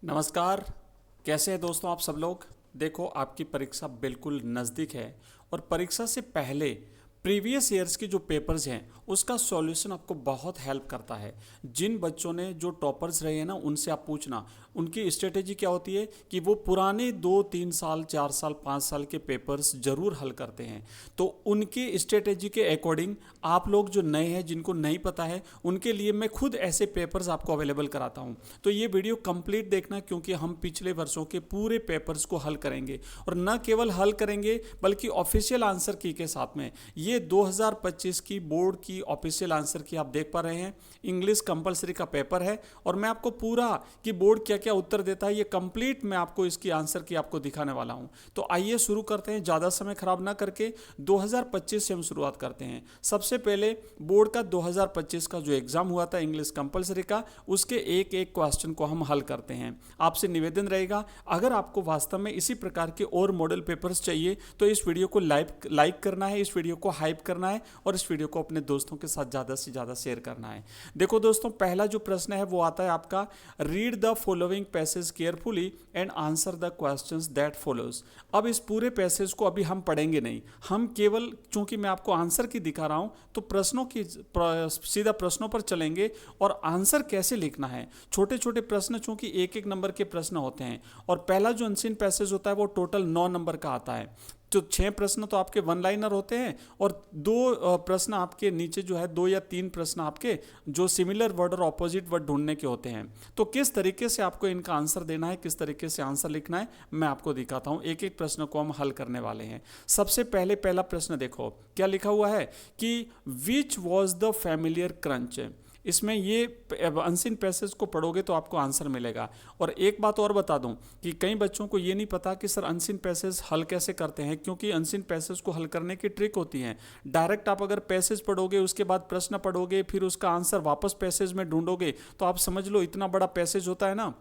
नमस्कार। कैसे हैं दोस्तों आप सब लोग। देखो, आपकी परीक्षा बिल्कुल नज़दीक है और परीक्षा से पहले प्रीवियस ईयर्स के जो पेपर्स हैं उसका सॉल्यूशन आपको बहुत हेल्प करता है। जिन बच्चों ने जो टॉपर्स रहे हैं ना, उनसे आप पूछना उनकी स्ट्रेटेजी क्या होती है कि वो पुराने 2-3 साल 4 साल 5 साल के पेपर्स जरूर हल करते हैं। तो उनकी स्ट्रेटेजी के अकॉर्डिंग आप लोग जो नए हैं, जिनको नहीं पता है, उनके लिए मैं खुद ऐसे पेपर्स आपको अवेलेबल कराता हूं। तो ये वीडियो कंप्लीट देखना, क्योंकि हम पिछले वर्षों के पूरे पेपर्स को हल करेंगे और न केवल हल करेंगे बल्कि ऑफिशियल आंसर की के साथ में। ये 2025 की बोर्ड की ऑफिशियल आंसर की आप देख पा रहे हैं। इंग्लिश कंपलसरी का पेपर है और मैं आपको पूरा कि बोर्ड क्या क्या उत्तर देता है, ये कंप्लीट मैं आपको इसकी आंसर की आपको दिखाने वाला हूं। तो आइए शुरू करते हैं, ज़्यादा समय खराब ना करके 2025 से हम शुरुआत करते हैं। सबसे पहले बोर्ड का 2025 का जो एग्जाम हुआ था इंग्लिश कंपलसरी का, उसके एक एक क्वेश्चन को हम हल करते हैं। आपसे निवेदन रहेगा, अगर आपको वास्तव में इसी प्रकार के और मॉडल पेपर्स चाहिए तो इस वीडियो को लाइक करना है, इस वीडियो को हाइप करना है और इस वीडियो को अपने दोस्तों के साथ ज़्यादा से ज़्यादा शेयर करना है। देखो दोस्तों, पहला जो प्रश्न है वो आता है आपका, read the following passage carefully and answer the questions that follows. अब इस पूरे पैसेज को अभी हम पढ़ेंगे नहीं, हम केवल, चूंकि मैं आपको आंसर की दिखा रहा हूं तो प्रश्नों की सीधा प्रश्नों पर चलेंगे और आंसर कैसे लिखना है। छोटे छोटे प्रश्न, चूंकि एक एक नंबर के प्रश्न होते हैं और पहला जो अनसीन पैसेज होता है वो टोटल 9 नंबर का आता है। तो 6 प्रश्न तो आपके वन लाइनर होते हैं और 2 प्रश्न आपके नीचे जो है 2 या 3 प्रश्न आपके जो सिमिलर वर्ड और ऑपोजिट वर्ड ढूंढने के होते हैं। तो किस तरीके से आपको इनका आंसर देना है, किस तरीके से आंसर लिखना है, मैं आपको दिखाता हूं। एक एक प्रश्न को हम हल करने वाले हैं। सबसे पहले पहला प्रश्न देखो क्या लिखा हुआ है कि which was the familiar crunch. इसमें ये अनसीन पैसेज को पढ़ोगे तो आपको आंसर मिलेगा। और एक बात और बता दूं कि कई बच्चों को ये नहीं पता कि सर अनसीन पैसेज हल कैसे करते हैं, क्योंकि अनसीन पैसेज को हल करने की ट्रिक होती है। डायरेक्ट आप अगर पैसेज पढ़ोगे, उसके बाद प्रश्न पढ़ोगे, फिर उसका आंसर वापस पैसेज में ढूंढोगे, तो आप समझ लो इतना बड़ा पैसेज होता है ना,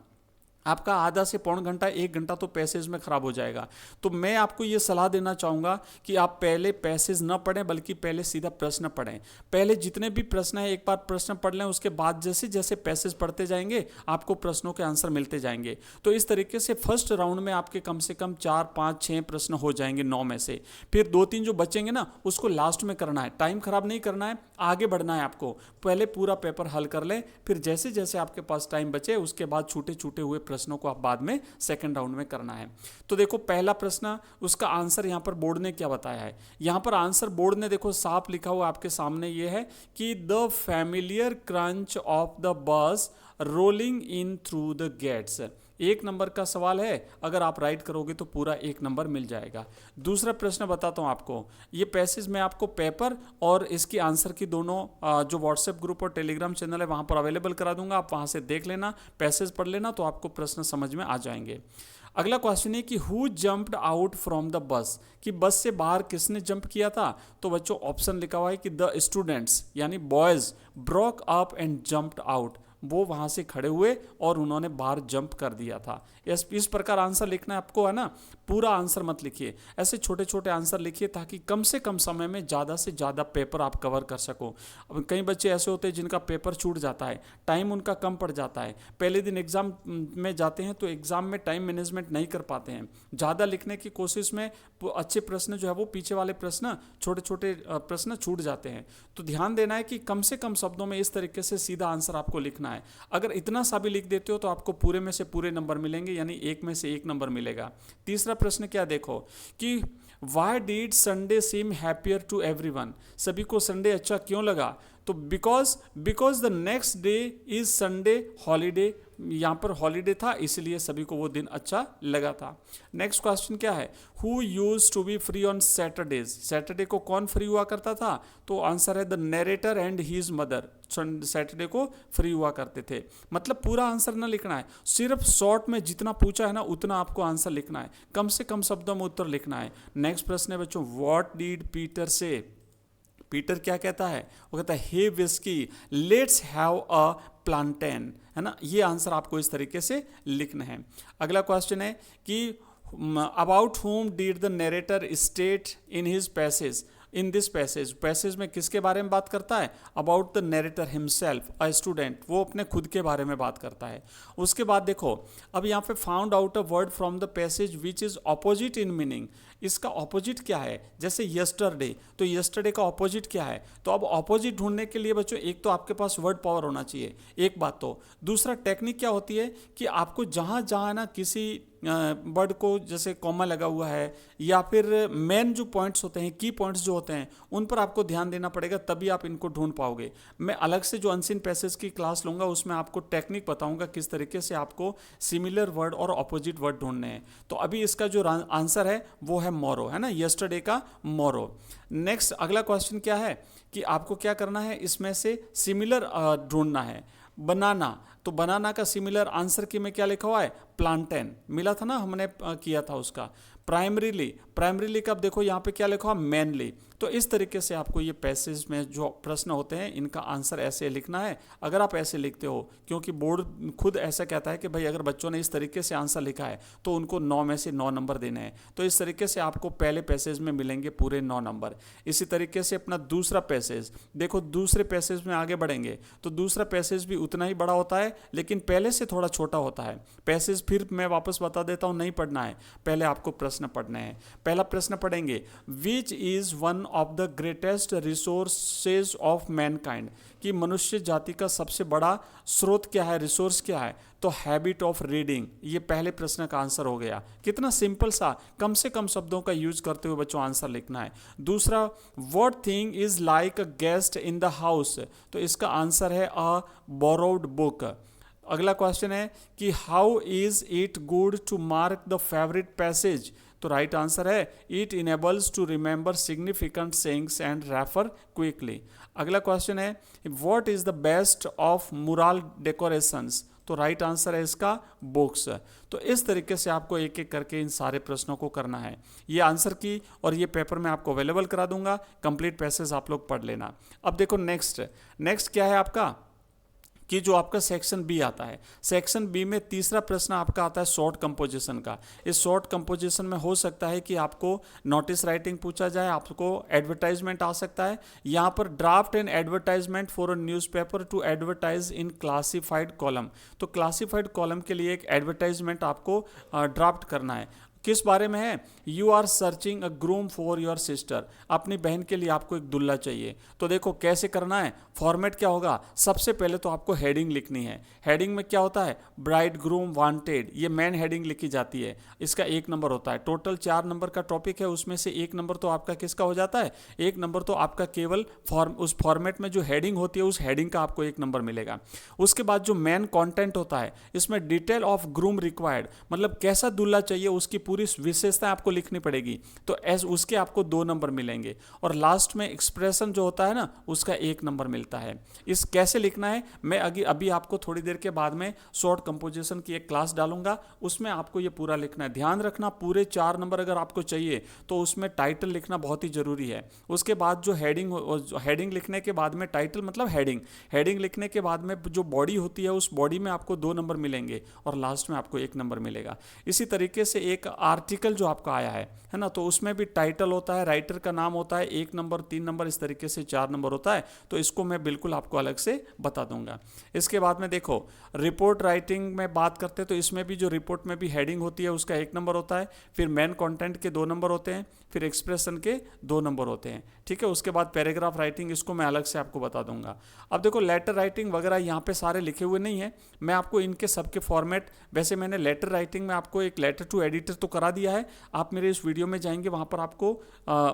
आपका आधा से पौन घंटा 1 घंटा तो पैसेज में खराब हो जाएगा। तो मैं आपको ये सलाह देना चाहूँगा कि आप पहले पैसेज न पढ़ें बल्कि पहले सीधा प्रश्न पढ़ें। पहले जितने भी प्रश्न हैं एक बार प्रश्न पढ़ लें, उसके बाद जैसे जैसे पैसेज पढ़ते जाएंगे आपको प्रश्नों के आंसर मिलते जाएंगे। तो इस तरीके से फर्स्ट राउंड में आपके कम से कम 4-5-6 प्रश्न हो जाएंगे 9 में से। फिर 2-3 जो बचेंगे ना उसको लास्ट में करना है। टाइम खराब नहीं करना है, आगे बढ़ना है आपको। पहले पूरा पेपर हल कर लें, फिर जैसे जैसे आपके पास टाइम बचे उसके बाद छूटे छूटे हुए प्रश्नों को आप बाद में सेकंड राउंड में करना है। तो देखो पहला प्रश्न, उसका आंसर यहां पर बोर्ड ने क्या बताया है। यहां पर आंसर बोर्ड ने देखो साफ लिखा हुआ आपके सामने ये है कि the familiar crunch of the bus rolling in through the gates. 1 number का सवाल है, अगर आप राइट करोगे तो पूरा 1 नंबर मिल जाएगा। दूसरा प्रश्न बताता हूँ आपको, ये पैसेज मैं आपको पेपर और इसकी आंसर की दोनों जो व्हाट्सएप ग्रुप और टेलीग्राम चैनल है वहाँ पर अवेलेबल करा दूंगा। आप वहाँ से देख लेना, पैसेज पढ़ लेना, तो आपको प्रश्न समझ में आ जाएंगे। अगला क्वेश्चन है कि who jumped out from the bus, कि बस से बाहर किसने जंप किया था। तो बच्चों ऑप्शन लिखा हुआ है कि द स्टूडेंट्स यानी boys broke up and jumped out, वो वहां से खड़े हुए और उन्होंने बाहर जंप कर दिया था। इस प्रकार आंसर लिखना है आपको, है ना। पूरा आंसर मत लिखिए, ऐसे छोटे छोटे आंसर लिखिए ताकि कम से कम समय में ज़्यादा से ज़्यादा पेपर आप कवर कर सको। अब कई बच्चे ऐसे होते हैं जिनका पेपर छूट जाता है, टाइम उनका कम पड़ जाता है, पहले दिन एग्जाम में जाते हैं तो एग्जाम में टाइम मैनेजमेंट नहीं कर पाते हैं। ज़्यादा लिखने की कोशिश में अच्छे प्रश्न जो है वो पीछे वाले प्रश्न, छोटे छोटे प्रश्न छूट जाते हैं। तो ध्यान देना है कि कम से कम शब्दों में इस तरीके से सीधा आंसर आपको लिखना है। अगर इतना सा भी लिख देते हो तो आपको पूरे में से पूरे नंबर मिलेंगे, यानी 1 में से 1 नंबर मिलेगा। तीसरा प्रश्न क्या देखो कि why did Sunday seem happier to everyone, सभी को संडे अच्छा क्यों लगा। तो because the next day is Sunday holiday, यहाँ पर हॉलीडे था इसलिए सभी को वो दिन अच्छा लगा था। नेक्स्ट क्वेश्चन क्या है, who used to be free on Saturdays, Saturday को कौन फ्री हुआ करता था। तो आंसर है the narrator and his mother, Saturday को फ्री हुआ करते थे। मतलब पूरा आंसर ना लिखना है, सिर्फ शॉर्ट में जितना पूछा है ना उतना आपको आंसर लिखना है, कम से कम शब्दों में उत्तर लिखना है। नेक्स्ट प्रश्न है बच्चों, what did Peter say, Peter क्या कहता है, वो कहता है hey Whisky let's have a plantain, है ना। ये आंसर आपको इस तरीके से लिखना है। अगला क्वेश्चन है कि about whom did the narrator state in his passage, in this passage में किसके बारे में बात करता है? About the narrator himself a student, वो अपने खुद के बारे में बात करता है। उसके बाद देखो अब यहाँ पे found out a word from the passage which is opposite in meaning, इसका ऑपोजिट क्या है? जैसे यस्टरडे, तो यस्टरडे का ऑपोजिट क्या है? तो अब ऑपोजिट ढूंढने के लिए बच्चों एक तो आपके पास वर्ड पावर होना चाहिए, एक बात। तो दूसरा टेक्निक क्या होती है कि आपको जहाँ जहाँ ना किसी वर्ड को जैसे कॉमा लगा हुआ है या फिर मेन जो पॉइंट्स होते हैं, की पॉइंट्स जो होते हैं, उन पर आपको ध्यान देना पड़ेगा, तभी आप इनको ढूंढ पाओगे। मैं अलग से जो अनसीन पैसेज की क्लास लूंगा उसमें आपको टेक्निक बताऊंगा किस तरीके से आपको सिमिलर वर्ड और ऑपोजिट वर्ड ढूंढने हैं। तो अभी इसका जो आंसर है वो है मोरो, है ना, यस्टरडे का मोरो। नेक्स्ट अगला क्वेश्चन क्या है कि आपको क्या करना है, इसमें से सिमिलर ढूंढना है। बनाना, तो बनाना का सिमिलर आंसर की में क्या लिखा हुआ है? प्लांटेन, मिला था ना, हमने किया था उसका। प्राइमरीली का अब देखो यहाँ पे क्या लिखा हुआ? मेनली। तो इस तरीके से आपको ये पैसेज में जो प्रश्न होते हैं इनका आंसर ऐसे लिखना है, अगर आप ऐसे लिखते हो, क्योंकि बोर्ड खुद ऐसा कहता है कि भाई अगर बच्चों ने इस तरीके से आंसर लिखा है तो उनको 9 में से 9 नंबर देने हैं। तो इस तरीके से आपको पहले पैसेज में मिलेंगे पूरे 9 नंबर। इसी तरीके से अपना दूसरा पैसेज देखो, दूसरे पैसेज में आगे बढ़ेंगे तो दूसरा पैसेज भी उतना ही बड़ा होता है लेकिन पहले से थोड़ा छोटा होता है। पैसेज फिर मैं वापस बता देता हूँ, नहीं पढ़ना है, पहले आपको प्रश्न पढ़ने हैं। पहला प्रश्न पढ़ेंगे, which is one of the greatest resources of Mankind, कि मनुष्य जाति का सबसे बड़ा स्रोत क्या है, रिसोर्स क्या है? तो हैबिट ऑफ रीडिंग, ये पहले प्रश्न का आंसर हो गया। कितना सिंपल सा, कम से कम शब्दों का यूज करते हुए बच्चों आंसर लिखना है। दूसरा, what thing is like a guest in the house, तो इसका आंसर है अ बोरोड बुक। अगला क्वेश्चन है कि how is it good to mark the favourite passage, तो राइट आंसर है it enables to remember significant sayings and refer quickly. अगला question है what is the best of mural decorations, तो right answer है इसका books. तो इस तरीके से आपको एक एक करके इन सारे प्रश्नों को करना है। ये आंसर की और ये पेपर मैं आपको अवेलेबल करा दूंगा, कंप्लीट पैसेज आप लोग पढ़ लेना। अब देखो नेक्स्ट क्या है आपका कि जो आपका सेक्शन बी आता है, सेक्शन बी में तीसरा प्रश्न आपका आता है शॉर्ट कंपोजिशन का। इस शॉर्ट कंपोजिशन में हो सकता है कि आपको नोटिस राइटिंग पूछा जाए, आपको एडवर्टाइजमेंट आ सकता है। यहाँ पर draft an advertisement for a newspaper to advertise in classified column, तो क्लासिफाइड कॉलम के लिए एक एडवर्टाइजमेंट आपको ड्राफ्ट करना है। किस बारे में है? You are searching a groom for your sister, अपनी बहन के लिए आपको एक दुल्हा चाहिए। तो देखो कैसे करना है, फॉर्मेट क्या होगा? सबसे पहले तो आपको हेडिंग लिखनी है। हेडिंग में क्या होता है? ब्राइड ग्रूम वांटेड, ये मेन हेडिंग लिखी जाती है, इसका 1 नंबर होता है। टोटल 4 नंबर का टॉपिक है, उसमें से 1 नंबर तो आपका किसका हो जाता है? 1 नंबर तो आपका केवल उस फॉर्मेट में जो हेडिंग होती है उस हेडिंग का आपको 1 नंबर मिलेगा। उसके बाद जो मेन कॉन्टेंट होता है इसमें डिटेल ऑफ ग्रूम रिक्वायर्ड, मतलब कैसा दूल्हा चाहिए उसकी पूरी विशेषताएं आपको लिखनी पड़ेगी, तो उसके आपको 2 नंबर मिलेंगे। और लास्ट में एक्सप्रेशन जो होता है ना उसका 1 नंबर मिलता है। इस कैसे लिखना है मैं अभी आपको थोड़ी देर के बाद में शॉर्ट कंपोजिशन की एक क्लास डालूंगा, उसमें आपको ये पूरा लिखना है। ध्यान रखना पूरे 4 नंबर अगर आपको चाहिए तो उसमें टाइटल लिखना बहुत ही जरूरी है। उसके बाद जो हेडिंग लिखने के बाद में, टाइटल मतलब हेडिंग लिखने के बाद में जो बॉडी होती है उस बॉडी में आपको 2 नंबर मिलेंगे और लास्ट में आपको 1 नंबर मिलेगा। इसी तरीके से एक आर्टिकल जो आपका आया है ना, तो उसमें भी टाइटल होता है, राइटर का नाम होता है, 1 नंबर 3 नंबर, इस तरीके से 4 नंबर होता है। तो इसको मैं बिल्कुल आपको अलग से बता दूंगा। इसके बाद में देखो रिपोर्ट राइटिंग में बात करते हैं तो इसमें भी जो रिपोर्ट में भी हेडिंग होती है उसका 1 नंबर होता है, फिर मेन कंटेंट के 2 नंबर होते हैं, फिर एक्सप्रेशन के 2 नंबर होते हैं। ठीक है, उसके बाद पैराग्राफ राइटिंग, इसको मैं अलग से आपको बता दूंगा। अब देखो लेटर राइटिंग वगैरह यहाँ पे सारे लिखे हुए नहीं है, मैं आपको इनके सबके फॉर्मेट, वैसे मैंने लेटर राइटिंग में आपको एक लेटर टू एडिटर तो करा दिया है। आप मेरे इस वीडियो में जाएंगे, वहाँ पर आपको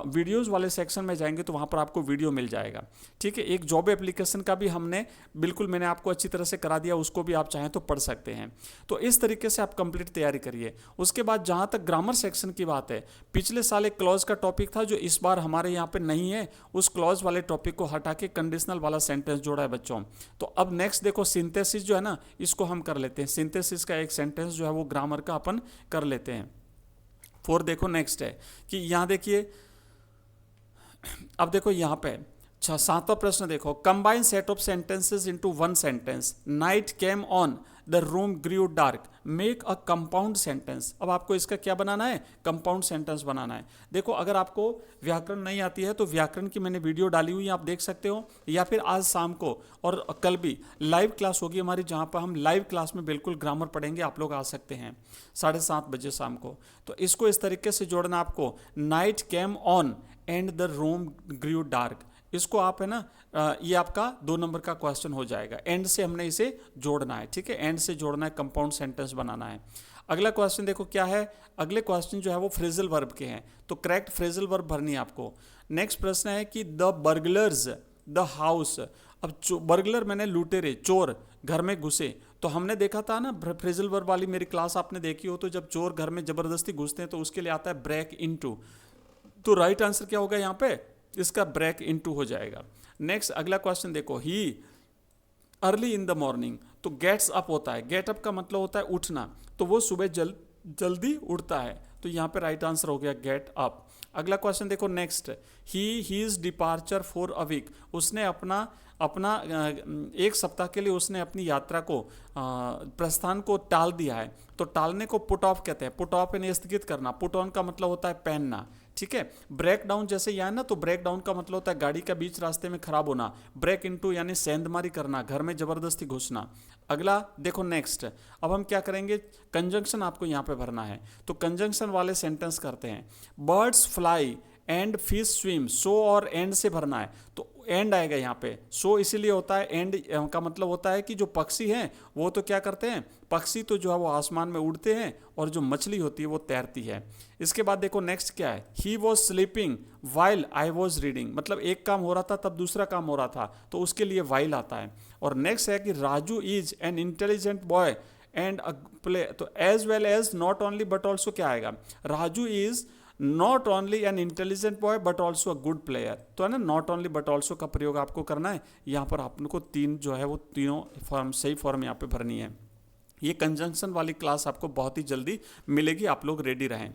वीडियोज़ वाले सेक्शन में जाएंगे तो वहाँ पर आपको वीडियो मिल जाएगा। ठीक है, एक जॉब एप्लीकेशन का भी मैंने आपको अच्छी तरह से करा दिया, उसको भी आप चाहें तो पढ़ सकते हैं। तो इस तरीके से आप कंप्लीट तैयारी करिए। उसके बाद जहाँ तक ग्रामर सेक्शन की बात है, पिछले साल एक क्लॉज का टॉपिक था जो इस बार हमारे यहाँ पे नहीं है, उस क्लॉज वाले टॉपिक को हटा के कंडीशनल वाला सेंटेंस जोड़ा है बच्चों। तो अब नेक्स्ट देखो सिंथेसिस जो है ना, इसको हम कर लेते हैं। सिंथेसिस का एक सेंटेंस जो है वो ग्रामर का अपन कर लेते हैं। देखो नेक्स्ट है कि यहाँ देखिए, अब देखो यहाँ पे अच्छा, 7वां प्रश्न देखो, combine set of sentences into one sentence, night came on the room grew dark, make a compound sentence. अब आपको इसका क्या बनाना है, कंपाउंड सेंटेंस बनाना है। देखो अगर आपको व्याकरण नहीं आती है तो व्याकरण की मैंने वीडियो डाली हुई है, आप देख सकते हो, या फिर आज शाम को और कल भी लाइव क्लास होगी हमारी, जहाँ पर हम लाइव क्लास में बिल्कुल ग्रामर पढ़ेंगे, आप लोग आ सकते हैं 7:30 बजे शाम को। तो इसको इस तरीके से जोड़ना आपको, night came on and the room grew dark, इसको आप है ना, ये आपका 2 नंबर का क्वेश्चन हो जाएगा। एंड से हमने इसे जोड़ना है, ठीक है, एंड से जोड़ना है, कंपाउंड सेंटेंस बनाना है। अगला क्वेश्चन देखो क्या है, अगले क्वेश्चन जो है वो फ्रेजल वर्ब के हैं, तो करेक्ट फ्रेजल वर्ब भरनी है आपको। नेक्स्ट प्रश्न है कि द बर्गलर्स द हाउस, अब बर्गलर मैंने लुटेरे, चोर घर में घुसे, तो हमने देखा था ना फ्रेजल वर्ब वाली मेरी क्लास आपने देखी हो, तो जब चोर घर में जबरदस्ती घुसते हैं तो उसके लिए आता है ब्रेक इनटू, तो राइट आंसर क्या होगा यहाँ पे, इसका ब्रेक इनटू हो जाएगा। नेक्स्ट अगला क्वेश्चन देखो, ही अर्ली इन द मॉर्निंग, तो गेट्स अप होता है, गेट अप का मतलब होता है उठना, तो वो सुबह जल्दी उठता है, तो यहाँ पे राइट आंसर हो गया गेट अप। अगला क्वेश्चन देखो next, his departure for a week, उसने अपना एक सप्ताह के लिए उसने अपनी यात्रा को प्रस्थान को टाल दिया है, तो टालने को पुट ऑफ कहते हैं, पुट ऑफ यानी स्थगित करना, पुट ऑन का मतलब होता है पहनना, ठीक है। ब्रेक डाउन जैसे यहाँ ना, तो ब्रेक डाउन का मतलब होता है गाड़ी का बीच रास्ते में खराब होना, ब्रेक इनटू यानी सेंधमारी करना, घर में जबरदस्ती घुसना। अगला देखो नेक्स्ट, अब हम क्या करेंगे, कंजंक्शन आपको यहाँ पे भरना है, तो कंजंक्शन वाले सेंटेंस करते हैं। Birds fly and fish swim, so और एंड से भरना है, तो एंड आएगा यहाँ पे, सो इसीलिए होता है, एंड का मतलब होता है कि जो पक्षी हैं वो तो क्या करते हैं, पक्षी तो जो है वो आसमान में उड़ते हैं, और जो मछली होती है वो तैरती है। इसके बाद देखो नेक्स्ट क्या है, he was sleeping while I was reading, मतलब एक काम हो रहा था तब दूसरा काम हो रहा था, तो उसके लिए वाइल आता है। और नेक्स्ट है कि Raju is an intelligent boy and a play, तो as well as not only but also क्या आएगा, Raju is not only an intelligent boy but also a good player, तो है ना, नॉट ओनली बट ऑल्सो का प्रयोग आपको करना है। यहाँ पर आपको 3 जो है वो तीनों फॉर्म, सही फॉर्म यहाँ पे भरनी है। ये कंजंक्शन वाली क्लास आपको बहुत ही जल्दी मिलेगी, आप लोग रेडी रहें।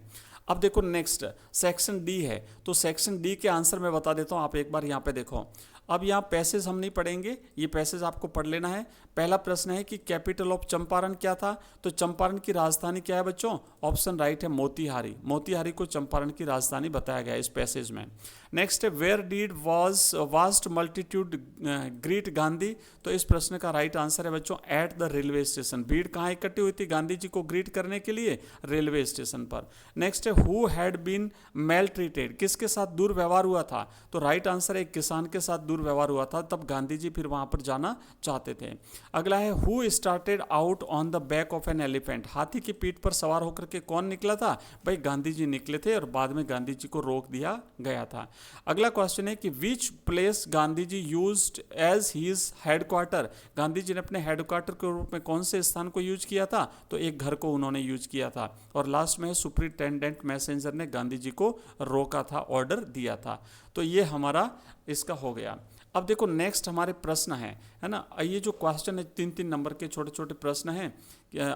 अब देखो नेक्स्ट सेक्शन डी है, तो सेक्शन डी के आंसर मैं बता देता हूँ, आप एक बार यहाँ पे देखो। अब यहाँ पैसेज हम नहीं पढ़ेंगे, ये पैसेज आपको पढ़ लेना है। पहला प्रश्न है कि कैपिटल ऑफ चंपारण क्या था, तो चंपारण की राजधानी क्या है बच्चों, ऑप्शन राइट है मोतीहारी, मोतीहारी को चंपारण की राजधानी बताया गया है इस पैसेज में। नेक्स्ट है where did was vast multitude greet Gandhi, तो इस प्रश्न का राइट आंसर है बच्चों एट द रेलवे स्टेशन, भीड़ कहाँ इकट्ठी हुई थी गांधी जी को ग्रीट करने के लिए, रेलवे स्टेशन पर। नेक्स्ट है who had been maltreated, किसके साथ दुर्व्यवहार हुआ था, तो राइट आंसर है किसान के साथ दुर्व्यवहार हुआ था, तब गांधी जी फिर वहां पर जाना चाहते थे। अगला है who started out on the back of an elephant, हाथी की पीठ पर सवार होकर के कौन निकला था, भाई गांधी जी निकले थे, और बाद में गांधी जी को रोक दिया गया था। अगला क्वेश्चन है कि which place Gandhi ji used as his headquarter, Gandhi ji ने अपने हेडक्वार्टर के रूप में कौन से स्थान को यूज किया था, तो एक घर को उन्होंने यूज किया था। और लास्ट में सुपरिटेंडेंट मैसेंजर ने गांधी जी को रोका था, ऑर्डर दिया था। तो ये हमारा इसका हो गया। अब देखो नेक्स्ट हमारे प्रश्न है ना, ये जो क्वेश्चन है 3-3 नंबर के छोटे छोटे प्रश्न हैं,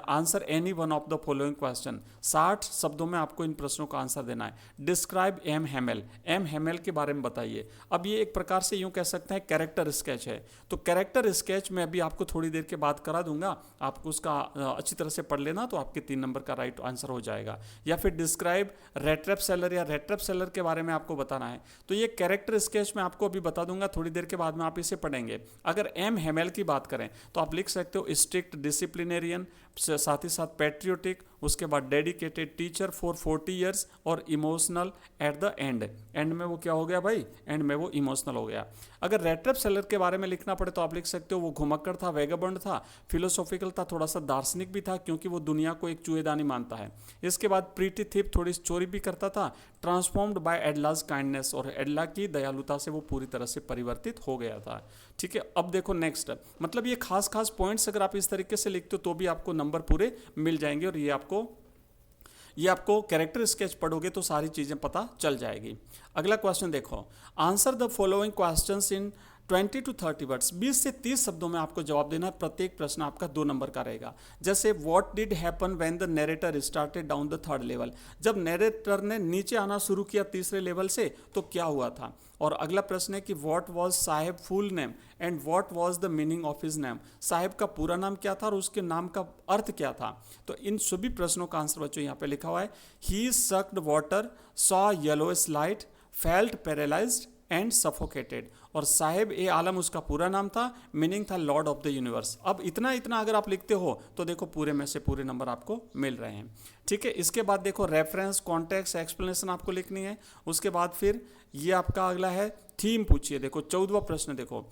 answer any one of the following question, 60 शब्दों में आपको इन प्रश्नों का आंसर देना है। Describe M Hamel, M Hamel के बारे में बताइए। अब ये एक प्रकार से यूं कह सकते हैं कैरेक्टर स्केच है, तो कैरेक्टर स्केच मैं अभी आपको थोड़ी देर के बाद करा दूंगा, आपको उसका अच्छी तरह से पढ़ लेना, तो आपके 3 नंबर का राइट आंसर हो जाएगा। या फिर डिस्क्राइब रेट्रेप सेलर, या रेट्रेप सेलर के बारे में आपको बताना है, तो ये कैरेक्टर स्केच मैं आपको अभी बता दूंगा, थोड़ी देर के बाद में आप इसे पढ़ेंगे। अगर एम हेमेल की बात करें तो आप लिख सकते हो स्ट्रिक्ट डिसिप्लिनेरियन, साथ ही साथ पैट्रियोटिक, उसके बाद डेडिकेटेड टीचर फॉर 40 ईयर्स, और emotional at the end, and में वो क्या हो गया भाई, एंड में वो इमोशनल हो गया। अगर रेट्रेप सेलर के बारे में लिखना पड़े तो आप लिख सकते हो वो घुमक्कड़ था, वेगाबंड था, फिलोसॉफिकल था, थोड़ा सा दार्शनिक भी था, क्योंकि वो दुनिया को एक चूहेदानी मानता है। इसके बाद प्रीटी थिप, थोड़ी चोरी भी करता था, ट्रांसफॉर्म्ड बाय एडलाज काइंडनेस, और एडला की दयालुता से वो पूरी तरह से परिवर्तित हो गया था। ठीक है, अब देखो नेक्स्ट, मतलब ये खास खास पॉइंट्स अगर आप इस तरीके से लिखते हो तो भी आपको नंबर पूरे मिल जाएंगे, और ये आपको कैरेक्टर स्केच पढ़ोगे तो सारी चीज़ें पता चल जाएगी। अगला क्वेश्चन देखो, answer the following questions in 20 to 30 words, 20 से 30 शब्दों में आपको जवाब देना है। प्रत्येक प्रश्न आपका 2 नंबर का रहेगा। जैसे what did happen when the narrator started down the third level, जब नरेटर ने नीचे आना शुरू किया तीसरे लेवल से तो क्या हुआ था। और अगला प्रश्न है कि what was Saheb full name and what was the meaning of his name, Saheb का पूरा नाम क्या था और उसके नाम का अर्थ क्या था। तो इन सभी प्रश्नों का आंसर बच्चों यहाँ पे लिखा हुआ है। He sucked water, saw yellowish light, felt paralysed and suffocated. और साहेब ए आलम उसका पूरा नाम था, मीनिंग था लॉर्ड ऑफ द यूनिवर्स। अब इतना इतना अगर आप लिखते हो तो देखो पूरे में से पूरे नंबर आपको मिल रहे हैं। ठीक है, इसके बाद देखो रेफरेंस, कॉन्टेक्स्ट, एक्सप्लेनेशन आपको लिखनी है। उसके बाद फिर ये आपका अगला है थीम पूछिए। देखो 14वां प्रश्न, देखो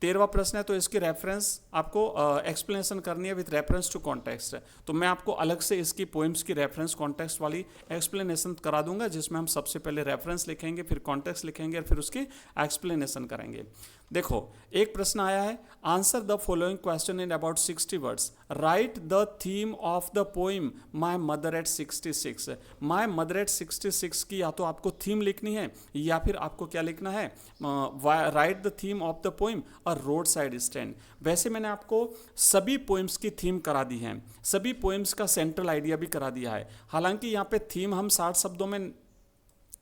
13वां प्रश्न है तो इसकी रेफरेंस आपको एक्सप्लेनेशन करनी है विथ रेफरेंस टू कॉन्टेक्स्ट। तो मैं आपको अलग से इसकी पोइम्स की रेफरेंस कॉन्टेक्स्ट वाली एक्सप्लेनेशन करा दूंगा, जिसमें हम सबसे पहले रेफरेंस लिखेंगे, फिर कॉन्टेक्स्ट लिखेंगे और फिर उसकी एक्सप्लेनेशन करेंगे। देखो एक प्रश्न आया है, answer the following question in about 60 words, right the theme of the poem my mother eight 66। My mother eight 66 की या तो आपको थीम लिखनी है या फिर आपको क्या लिखना है, right the theme of the poem और रोड साइड स्टैंड। वैसे मैंने आपको सभी पोइम्स की थीम करा दी है, सभी पोइम्स का सेंट्रल आइडिया भी करा दिया है। हालांकि यहाँ पे थीम हम 60 शब्दों में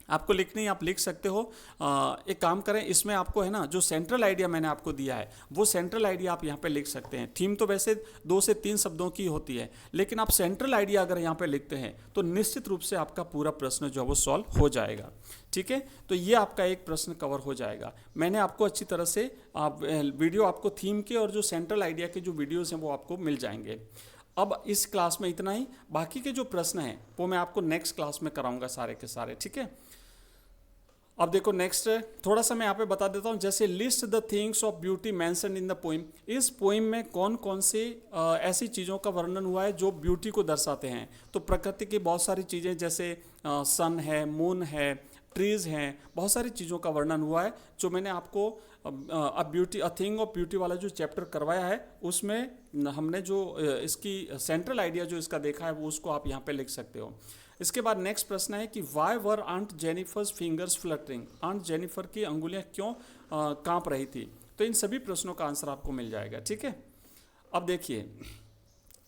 आपको लिखनी, आप लिख सकते हो। एक काम करें, इसमें आपको है ना जो सेंट्रल आइडिया मैंने आपको दिया है वो सेंट्रल आइडिया आप यहाँ पे लिख सकते हैं। थीम तो वैसे 2 से 3 शब्दों की होती है, लेकिन आप सेंट्रल आइडिया अगर यहाँ पे लिखते हैं तो निश्चित रूप से आपका पूरा प्रश्न जो है वो सॉल्व हो जाएगा। ठीक है, तो ये आपका एक प्रश्न कवर हो जाएगा। मैंने आपको अच्छी तरह से वीडियो आपको थीम के और जो सेंट्रल आइडिया के जो वीडियोज़ हैं वो आपको मिल जाएंगे। अब इस क्लास में इतना ही, बाकी के जो प्रश्न हैं वो मैं आपको नेक्स्ट क्लास में कराऊंगा सारे के सारे। ठीक है, अब देखो नेक्स्ट थोड़ा सा मैं यहाँ पे बता देता हूँ। जैसे list the things of beauty mention in the poem, इस पोइम में कौन कौन से ऐसी चीज़ों का वर्णन हुआ है जो ब्यूटी को दर्शाते हैं। तो प्रकृति की बहुत सारी चीज़ें, जैसे सन है, मून है, ट्रीज़ हैं, बहुत सारी चीज़ों का वर्णन हुआ है जो मैंने आपको अ थिंग ऑफ ब्यूटी वाला जो चैप्टर करवाया है उसमें हमने जो इसकी सेंट्रल आइडिया जो इसका देखा है वो उसको आप यहाँ पे लिख सकते हो। इसके बाद नेक्स्ट प्रश्न है कि why were Aunt Jennifer's fingers fluttering, Aunt Jennifer की अंगुलियां क्यों कांप रही थी। तो इन सभी प्रश्नों का आंसर आपको मिल जाएगा। ठीक है, अब देखिए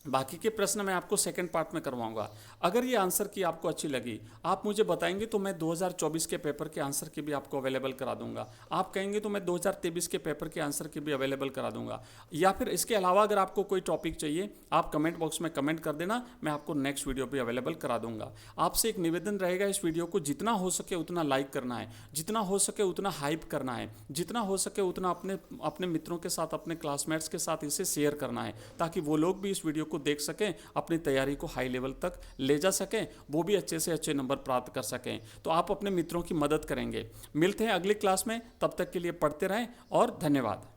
बाकी के प्रश्न मैं आपको सेकंड पार्ट में करवाऊंगा। अगर ये आंसर की आपको अच्छी लगी, आप मुझे बताएंगे तो मैं 2024 के पेपर के आंसर की भी आपको अवेलेबल करा दूंगा। आप कहेंगे तो मैं 2023 के पेपर के आंसर की भी अवेलेबल करा दूंगा। या फिर इसके अलावा अगर आपको कोई टॉपिक चाहिए आप कमेंट बॉक्स में कमेंट कर देना, मैं आपको नेक्स्ट वीडियो भी अवेलेबल करा दूंगा। आपसे एक निवेदन रहेगा, इस वीडियो को जितना हो सके उतना लाइक करना है, जितना हो सके उतना हाइप करना है, जितना हो सके उतना अपने मित्रों के साथ, अपने क्लासमेट्स के साथ इसे शेयर करना है, ताकि वो लोग भी इस वीडियो को देख सकें, अपनी तैयारी को हाई लेवल तक ले जा सकें, वो भी अच्छे से अच्छे नंबर प्राप्त कर सकें। तो आप अपने मित्रों की मदद करेंगे। मिलते हैं अगली क्लास में, तब तक के लिए पढ़ते रहें और धन्यवाद।